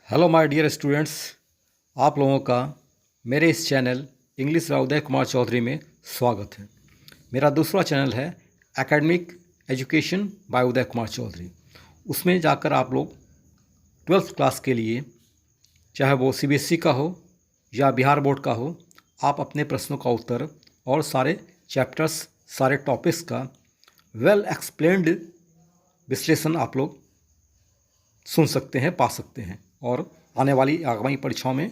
Hello my dear students, आप लोगों का मेरे इस चैनल इंग्लिश राव उदय कुमार चौधरी में स्वागत है। मेरा दूसरा चैनल है academic education by Uday Kumar Chaudhary. उसमें जाकर आप लोग 12th क्लास के लिए, चाहे वो सीबीएसई का हो या बिहार बोर्ड का हो, आप अपने प्रश्नों का उत्तर और सारे चैप्टर्स, सारे टॉपिक्स का वेल एक्सप्लेन्ड विश्लेषण आप लोग सुन सकते हैं, पा सकते हैं और आने वाली आगामी परीक्षाओं में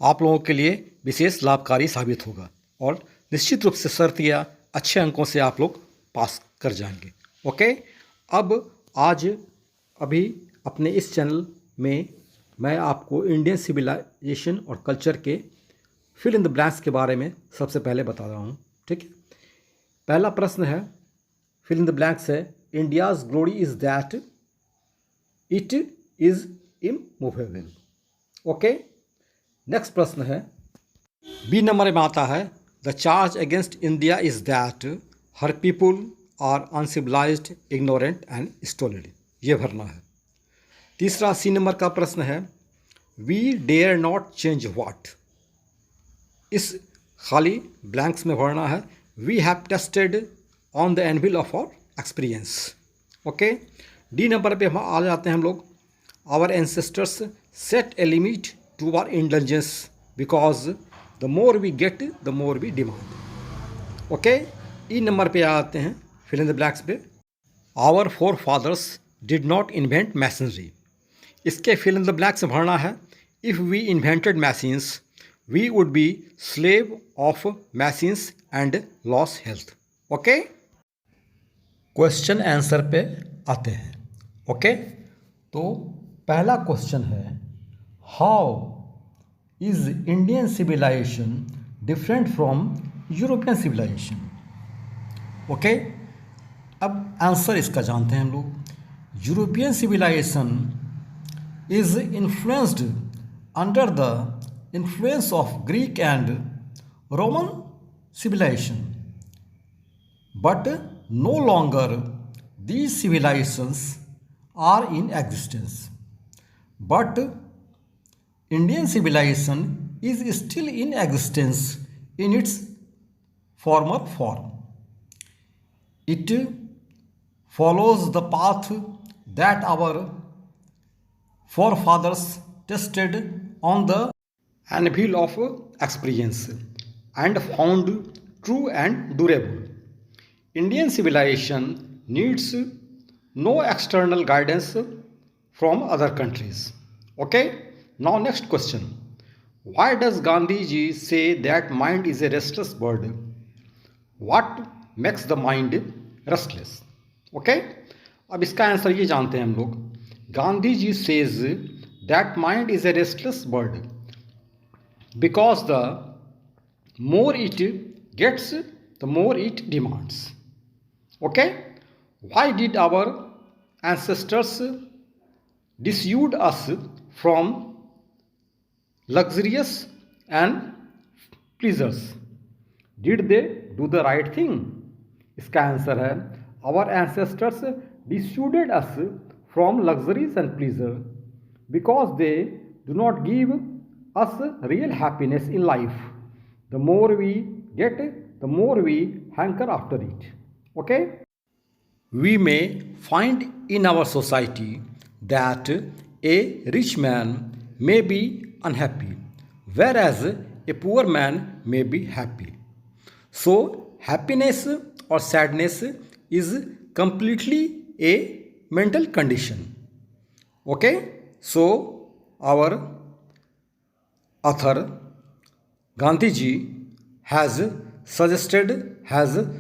आप लोगों के लिए विशेष लाभकारी साबित होगा और निश्चित रूप से शर्त या अच्छे अंकों से आप लोग पास कर जाएंगे। ओके, अब आज अभी अपने इस चैनल में मैं आपको इंडियन सिविलाइजेशन और कल्चर के फिल इन द ब्लैंक्स के बारे में सबसे पहले बता रहा हूँ। ठीक है, पहला प्रश्न है, फिल इन द ब्लैंक्स है, India's glory is that it is immovable. Okay, next प्रश्न है, बी नंबर में आता है, the charge against India is that her people are uncivilised, ignorant and stolid. ये भरना है। तीसरा सी नंबर का प्रश्न है, we dare not change what. इस खाली ब्लैंक्स में भरना है, we have tested on the anvil of our experience. Okay, D number पे हम आ जाते हैं हम लोग, our ancestors set a limit to our indulgence because the more we get the more we demand. Okay, E number पे आते हैं फिल इन द ब्लैंक्स पे, our forefathers did not invent machinery. इसके fill in the blanks भरना है, if we invented machines we would be slave of machines and loss health. Okay, question answer पे आते हैं। Okay, तो पहला question है, how is Indian civilization different from European civilization. Okay, अब answer इसका जानते हैं हम लोग। European civilization is influenced under the influence of Greek and Roman civilization, but no longer these civilizations are in existence. But Indian civilization is still in existence in its former form. It follows the path that our forefathers tested on the anvil of experience and found true and durable. Indian civilization needs no external guidance from other countries. Okay, now next question. Why does Gandhi ji say that mind is a restless bird? What makes the mind restless? Okay, अब इसका answer ये जानते हैं हम लोग। Gandhi ji says that mind is a restless bird because the more it gets, the more it demands. Okay, why did our ancestors dissuade us from luxurious and pleasures? Did they do the right thing? इसका answer है, our ancestors dissuaded us from luxuries and pleasure because they do not give us real happiness in life. The more we get, the more we hanker after it. Okay? We may find in our society that a rich man may be unhappy, whereas a poor man may be happy. So, happiness or sadness is completely a mental condition. Okay? So, our author Gandhi ji has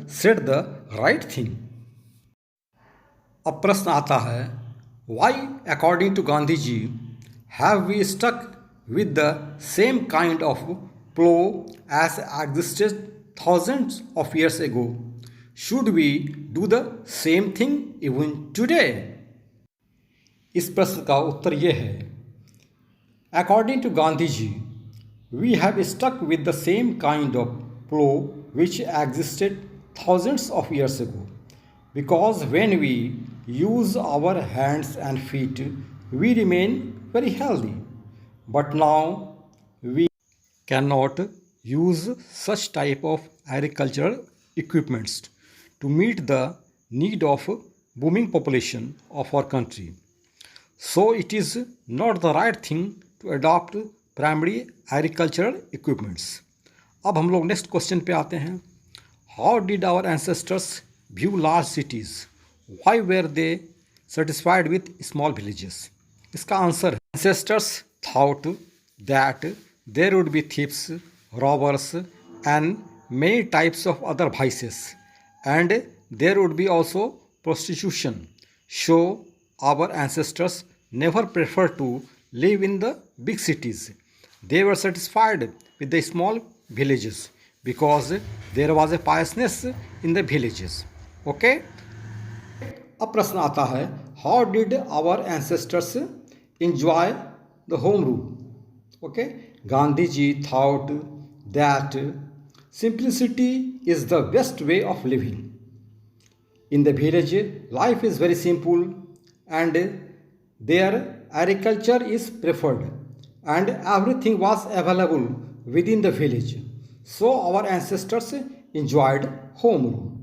said the right thing. अब प्रश्न आता है, why according to Gandhi ji have we stuck with the same kind of plow as existed thousands of years ago? Should we do the same thing even today? इस प्रश्न का उत्तर ये है, according to Gandhi ji we have stuck with the same kind of plow which existed thousands of years ago, because when we use our hands and feet we remain very healthy. But now we cannot use such type of agricultural equipments to meet the need of booming population of our country. So it is not the right thing to adopt primary agricultural equipments. अब हम लोग next question पे आते हैं. How did our ancestors view large cities, why were they satisfied with small villages? इसका answer है ancestors thought that there would be thieves, robbers and many types of other vices, and there would be also prostitution. So our ancestors never preferred to live in the big cities. They were satisfied with the small villages because there was a piousness in the villages. Okay? अब प्रश्न आता है, how did our ancestors enjoy the home rule? Okay? Gandhiji thought that simplicity is the best way of living. In the village, life is very simple and their agriculture is preferred and everything was available within the village. So our ancestors enjoyed home rule.